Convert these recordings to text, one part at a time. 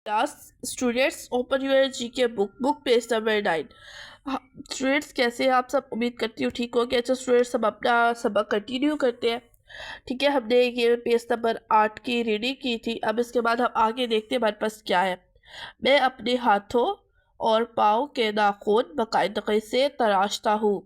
Class students open your GK book page number 9। Students कैसे हैं आप सब? उम्मीद करती हूँ ठीक हो गया। अच्छा स्टूडेंट्स, सब अपना सबक कंटिन्यू करते हैं। ठीक है, हमने ये पेज नंबर 8 की रीडिंग की थी। अब इसके बाद हम आगे देखते हैं हमारे पास क्या है। मैं अपने हाथों और पाँव के नाखून बाकायदगी से तराशता हूँ।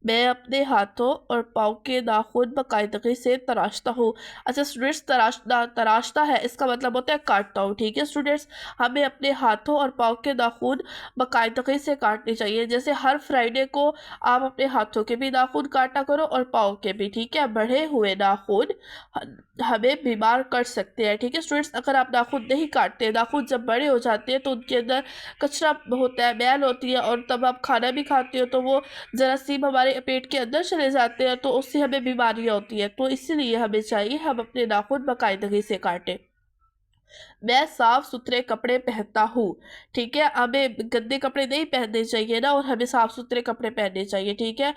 मैं अपने हाथों और पाँव के नाखून बाकायदगी से तराशता हूँ। अच्छा स्टूडेंट्स, तराशना तराशता है इसका मतलब होता है काटता हूँ। ठीक है स्टूडेंट्स, हमें अपने हाथों और पाँव के नाखून बाकायदगी से काटने चाहिए। जैसे हर फ्राइडे को आप अपने हाथों के भी नाखून काटा करो और पाँव के भी। ठीक है, बढ़े हुए नाखून हमें बीमार कर सकते हैं। ठीक है स्टूडेंट्स, अगर आप नाखून नहीं काटते, नाखून जब बड़े हो जाते हैं तो उनके अंदर कचरा होता है, मैल होती है, और तब आप खाना भी खाते हो तो वो जरासीम हमारे पेट के अंदर चले जाते हैं, तो उससे हमें बीमारियां होती है। तो इसीलिए हमें चाहिए हम अपने नाखून बाकायदगी से काटें। मैं साफ सुथरे कपड़े पहनता हूँ। ठीक है, हमें गंदे कपड़े नहीं पहनने चाहिए ना, और हमें साफ सुथरे कपड़े पहनने चाहिए। ठीक है,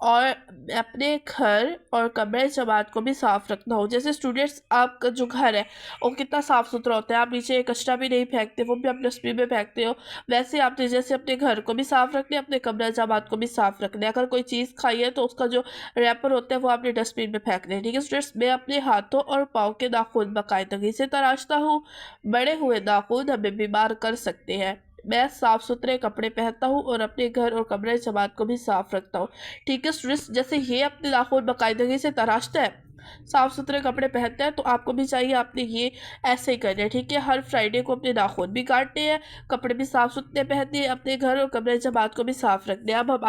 और अपने घर और कमरे जमात को भी साफ रखना हो। जैसे स्टूडेंट्स, आपका जो घर है वो कितना साफ सुथरा होता है, आप नीचे कचरा भी नहीं फेंकते, वो भी आप डस्टबिन में फेंकते हो। वैसे आपने जैसे अपने घर को भी साफ रखना है, अपने कमरे जमात को भी साफ रखना है। अगर कोई चीज़ खाई है तो उसका जो रैपर होता है वो आपने डस्टबिन में फेंकना है। ठीक है स्टूडेंट्स, मैं अपने हाथों और पाँव के नाखून बाकायदगी से तराशता हूँ। बड़े हुए नाखून हमें बीमार कर सकते हैं। मैं साफ सुथरे कपड़े पहनता हूँ और अपने घर और कमरे जमात को भी साफ रखता हूँ। ठीक है स्टूडेंट्स, जैसे ये अपने नाखून बाकायदगी से तराशता है, साफ सुथरे कपड़े पहनते हैं, तो आपको भी चाहिए आपने ये ऐसे ही करना है। ठीक है, हर फ्राइडे को अपने नाखून भी काटने हैं, कपड़े भी साफ सुथरे पहनने हैं, अपने घर और कमरे जमात को भी साफ रखने हैं। अब हम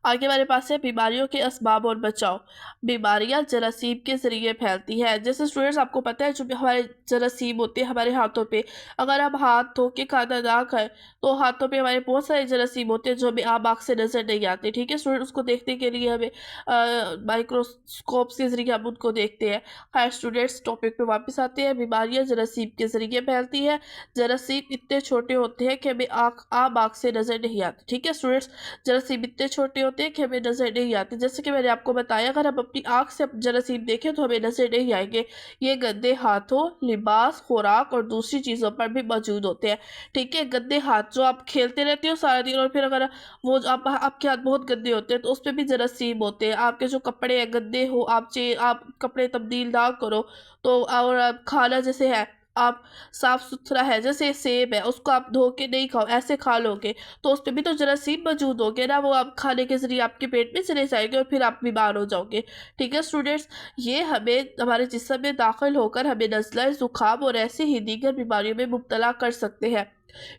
आगे हमारे पास है बीमारियों के असबाब और बचाव। बीमारियां जरासीम के जरिए फैलती है। जैसे स्टूडेंट्स, आपको पता है जो भी हमारे जरासीम होते हैं हमारे हाथों पे, अगर हम हाथ धो के खाना ना खाएं तो हाथों पे हमारे बहुत सारे जरासीम होते हैं जो हमें आम आँख से नजर नहीं आते। ठीक है स्टूडेंट, उसको देखने के लिए हमें माइक्रोस्कोप के जरिए हम उनको देखते हैं। हाय स्टूडेंट्स, टॉपिक पे वापस आते हैं। बीमारियां जरासीम के जरिए फैलती है। जरासीम इतने छोटे होते हैं कि हमें आम आँख से नजर नहीं आते। ठीक है स्टूडेंट्स, जरासीम इतने छोटे होते हैं कि हमें नजर नहीं आते। जैसे कि मैंने आपको बताया, अगर हम अपनी आँख से जरासीम देखें तो हमें नजर नहीं आएंगे। ये गंदे हाथों, लिबास, खुराक और दूसरी चीज़ों पर भी मौजूद होते हैं। ठीक है, गंदे हाथ जो आप खेलते रहते हो सारा दिन, और फिर अगर वो जो आपके हाथ बहुत गंदे होते हैं तो उस पर भी जरासीम होते हैं। आपके जो कपड़े हैं गंदे हो, आप कपड़े तब्दील ना करो तो, और खाना जैसे है आप साफ सुथरा है, जैसे सेब है उसको आप धो के नहीं खाओ, ऐसे खा लोगे तो उस पर भी तो जरासीम मौजूद होंगे ना, वो आप खाने के जरिए आपके पेट में चले जाएंगे और फिर आप बीमार हो जाओगे। ठीक है स्टूडेंट्स, ये हमें हमारे जिस्म में दाखिल होकर हमें नज़ला, जुकाम और ऐसी ही दीगर बीमारियों में मुब्तला कर सकते हैं।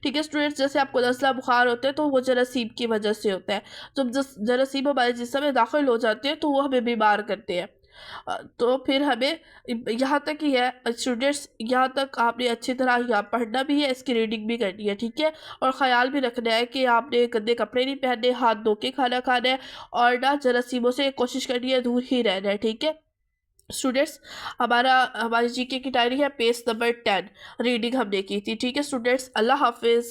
ठीक है स्टूडेंट्स, जैसे आपको नज़ला बुखार होता है तो वो जरासीम की वजह से होता है। जब जरासीम हमारे जिस्म में दाखिल हो जाते हैं तो वो हमें बीमार करते हैं। तो फिर हमें यहाँ तक ही है स्टूडेंट्स, यहाँ तक आपने अच्छी तरह यहाँ पढ़ना भी है, इसकी रीडिंग भी करनी है। ठीक है, और ख़याल भी रखना है कि आपने गंदे कपड़े नहीं पहनने, हाथ धो के खाना खाना है, और ना जरासीमों से कोशिश करनी है दूर ही रहना है। ठीक है स्टूडेंट्स, हमारी जीके की डायरी है पेज नंबर 10, रीडिंग हमने की थी। ठीक है स्टूडेंट्स, अल्लाह हाफिज़।